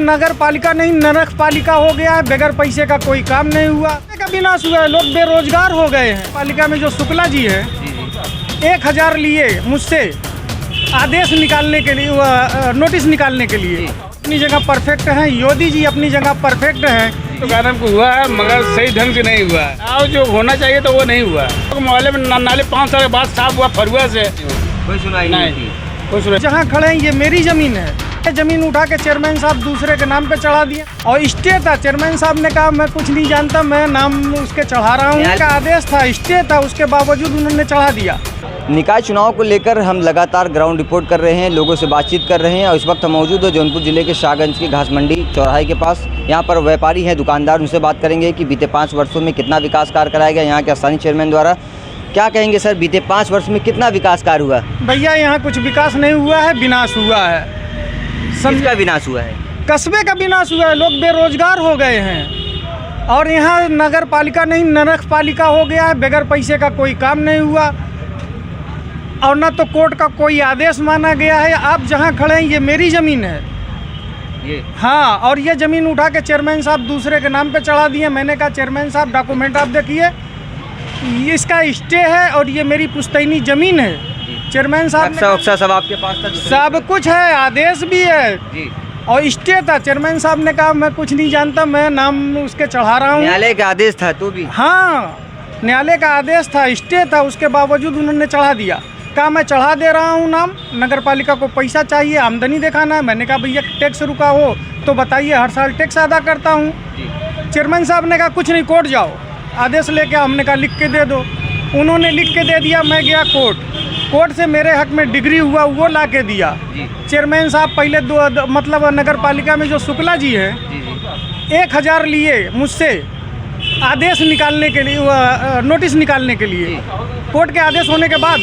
नगर पालिका नहीं नरक पालिका हो गया है। बगैर पैसे का कोई काम नहीं हुआ, का विनाश हुआ है, लोग बेरोजगार हो गए हैं। पालिका में जो शुक्ला जी है 1000 लिए मुझसे आदेश निकालने के लिए, नोटिस निकालने के लिए। अपनी जगह परफेक्ट हैं, योगी जी अपनी जगह परफेक्ट हैं। तो कारण को हुआ है मगर सही ढंग से नहीं हुआ है। और जो होना चाहिए तो वो नहीं हुआ। तो मोहल्ले में नाले 5 साल के बाद साफ हुआ फरुआ से, कोई सुनाई नहीं थी। कुछ जहाँ खड़े हैं ये मेरी जमीन है। जमीन उठा के चेयरमैन साहब दूसरे के नाम पे चढ़ा दिया और स्टे था। चेयरमैन साहब ने कहा मैं कुछ नहीं जानता, मैं नाम उसके चढ़ा रहा हूँ। उनका आदेश था, स्टे था, उसके बावजूद उन्होंने चढ़ा दिया। निकाय चुनाव को लेकर हम लगातार ग्राउंड रिपोर्ट कर रहे हैं, लोगों से बातचीत कर रहे हैं और इस वक्त हम मौजूद है जौनपुर जिले के शाहगंज के घास मंडी चौराहे के पास। यहाँ पर व्यापारी हैं, दुकानदार, उनसे बात करेंगे कि बीते 5 वर्षों में कितना विकास कार्य कराया गया यहाँ के स्थानीय चेयरमैन द्वारा। क्या कहेंगे सर, बीते 5 वर्ष में कितना विकास कार्य हुआ? भैया यहाँ कुछ विकास नहीं हुआ है, विनाश हुआ है। किसका विनाश हुआ है? कस्बे का विनाश हुआ है, लोग बेरोजगार हो गए हैं। और यहाँ नगर पालिका नहीं नरक पालिका हो गया है। बगैर पैसे का कोई काम नहीं हुआ और न तो कोर्ट का कोई आदेश माना गया है। आप जहाँ खड़े हैं ये मेरी ज़मीन है ये हाँ, और ये ज़मीन उठा के चेयरमैन साहब दूसरे के नाम पे चढ़ा दिए। मैंने कहा चेयरमैन साहब डॉक्यूमेंट आप देखिए, इसका स्टे है और ये मेरी पुश्तैनी ज़मीन है। चेयरमैन साहब सब आपके पास था? सब कुछ है, आदेश भी है जी। और स्टे था। चेयरमैन साहब ने कहा मैं कुछ नहीं जानता, मैं नाम उसके चढ़ा रहा हूँ। न्यायालय का आदेश था तो भी? हाँ, न्यायालय का आदेश था, स्टे था, उसके बावजूद उन्होंने चढ़ा दिया। कहा मैं चढ़ा दे रहा हूँ नाम, नगर पालिका को पैसा चाहिए, आमदनी दिखाना है। मैंने कहा भैया टैक्स रुका हो तो बताइए, हर साल टैक्स अदा करता हूँ। चेयरमैन साहब ने कहा कुछ नहीं, कोर्ट जाओ, आदेश लेके। हमने कहा लिख के दे दो, उन्होंने लिख के दे दिया। मैं गया कोर्ट से मेरे हक में डिग्री हुआ वो ला के दिया। चेयरमैन साहब पहले मतलब नगर पालिका में जो शुक्ला जी है 1000 लिए मुझसे आदेश निकालने के लिए, नोटिस निकालने के लिए। कोर्ट के आदेश होने के बाद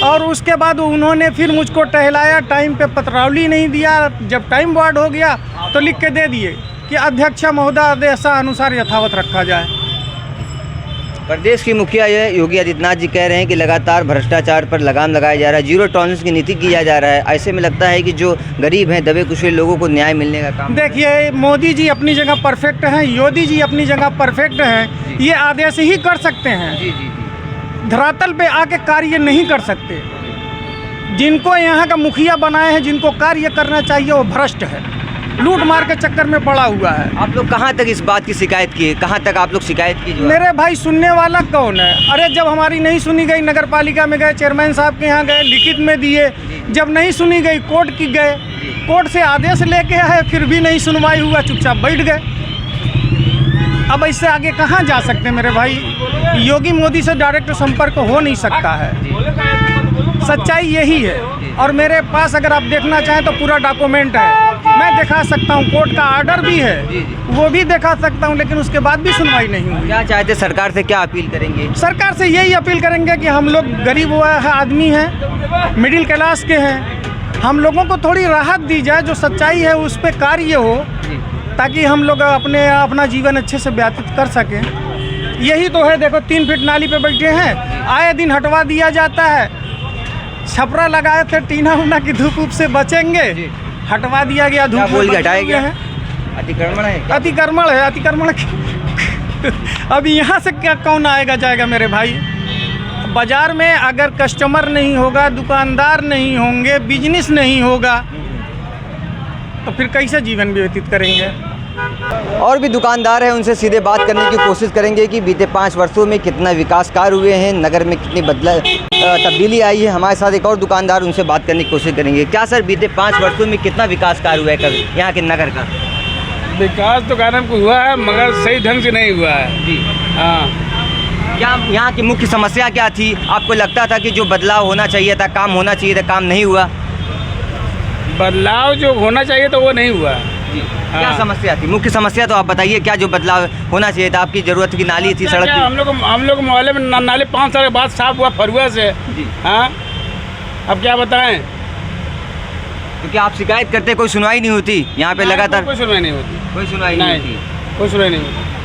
और उसके बाद उन्होंने फिर मुझको टहलाया, टाइम पे पत्रावली नहीं दिया। जब टाइम वार्ड हो गया तो लिख के दे दिए कि अध्यक्ष महोदय आदेशानुसार यथावत रखा जाए। प्रदेश के मुखिया योगी आदित्यनाथ जी कह रहे हैं कि लगातार भ्रष्टाचार पर लगाम लगाया जा रहा है, जीरो टॉलरेंस की नीति किया जा रहा है। ऐसे में लगता है कि जो गरीब हैं, दबे कुचले लोगों को न्याय मिलने का काम। देखिए मोदी जी अपनी जगह परफेक्ट हैं, योगी जी अपनी जगह परफेक्ट हैं। ये आदेश ही कर सकते हैं, धरातल पे आके कार्य नहीं कर सकते। जिनको यहाँ का मुखिया बनाए हैं, जिनको कार्य करना चाहिए, वो भ्रष्ट है, लूट मार के चक्कर में पड़ा हुआ है। आप लोग कहाँ तक इस बात की शिकायत किए, कहाँ तक आप लोग शिकायत की? मेरे भाई सुनने वाला कौन है? अरे जब हमारी नहीं सुनी गई, नगर पालिका में गए, चेयरमैन साहब के यहाँ गए, लिखित में दिए। जब नहीं सुनी गई कोर्ट की गए, कोर्ट से आदेश लेके आए, फिर भी नहीं सुनवाई हुआ, चुपचाप बैठ गए। अब इससे आगे कहाँ जा सकते मेरे भाई? योगी मोदी से डायरेक्ट संपर्क हो नहीं सकता है, सच्चाई यही है। और मेरे पास अगर आप देखना चाहें तो पूरा डॉक्यूमेंट है, मैं दिखा सकता हूँ। कोर्ट का आर्डर भी है, वो भी दिखा सकता हूँ, लेकिन उसके बाद भी सुनवाई नहीं हुई। क्या चाहते, सरकार से क्या अपील करेंगे? सरकार से यही अपील करेंगे कि हम लोग गरीब आदमी हैं, मिडिल क्लास के हैं, हम लोगों को थोड़ी राहत दी जाए, जो सच्चाई है उस पर कार्य हो, ताकि हम लोग अपना जीवन अच्छे से व्यतीत कर सकें। यही तो है, देखो 3 फीट नाली पे बैठे हैं, आए दिन हटवा दिया जाता है। छपरा लगाए थे टीना उना की धूप से बचेंगे, हटवा दिया गया, धूप बोल हटाया गया है। अतिक्रमण है, अतिक्रमण है, अतिक्रमण। अब यहाँ से क्या कौन आएगा जाएगा मेरे भाई? बाजार में अगर कस्टमर नहीं होगा, दुकानदार नहीं होंगे, बिजनेस नहीं होगा, तो फिर कैसे जीवन व्यतीत करेंगे? और भी दुकानदार हैं, उनसे सीधे बात करने की कोशिश करेंगे कि बीते 5 वर्षों में कितना विकास कार्य हुए हैं, नगर में कितनी तब्दीली आई है। हमारे साथ एक और दुकानदार, उनसे बात करने की कोशिश करेंगे। क्या सर, बीते 5 वर्षों में कितना विकास कार्य हुआ है कभी यहाँ के नगर का? विकास तो कारण को हुआ है मगर सही ढंग से नहीं हुआ है। जी हाँ। क्या यहाँ की मुख्य समस्या क्या थी? आपको लगता था कि जो बदलाव होना चाहिए था, काम होना चाहिए था, काम नहीं हुआ? बदलाव जो होना चाहिए तो वो नहीं हुआ। क्या समस्या थी? मुख्य समस्या तो आप बताइए, क्या जो बदलाव होना चाहिए था? आपकी जरूरत की नाली थी, सड़क थी? हम लोग मोहल्ले में नाले 5 साल के बाद साफ हुआ फरुआ से। हाँ, अब क्या बताएं? तो क्या आप शिकायत करते, कोई सुनवाई नहीं होती यहाँ पे? लगातार कोई सुनवाई नहीं होती, कोई सुनवाई नहीं होती। कोई सुनवाई नहीं होती।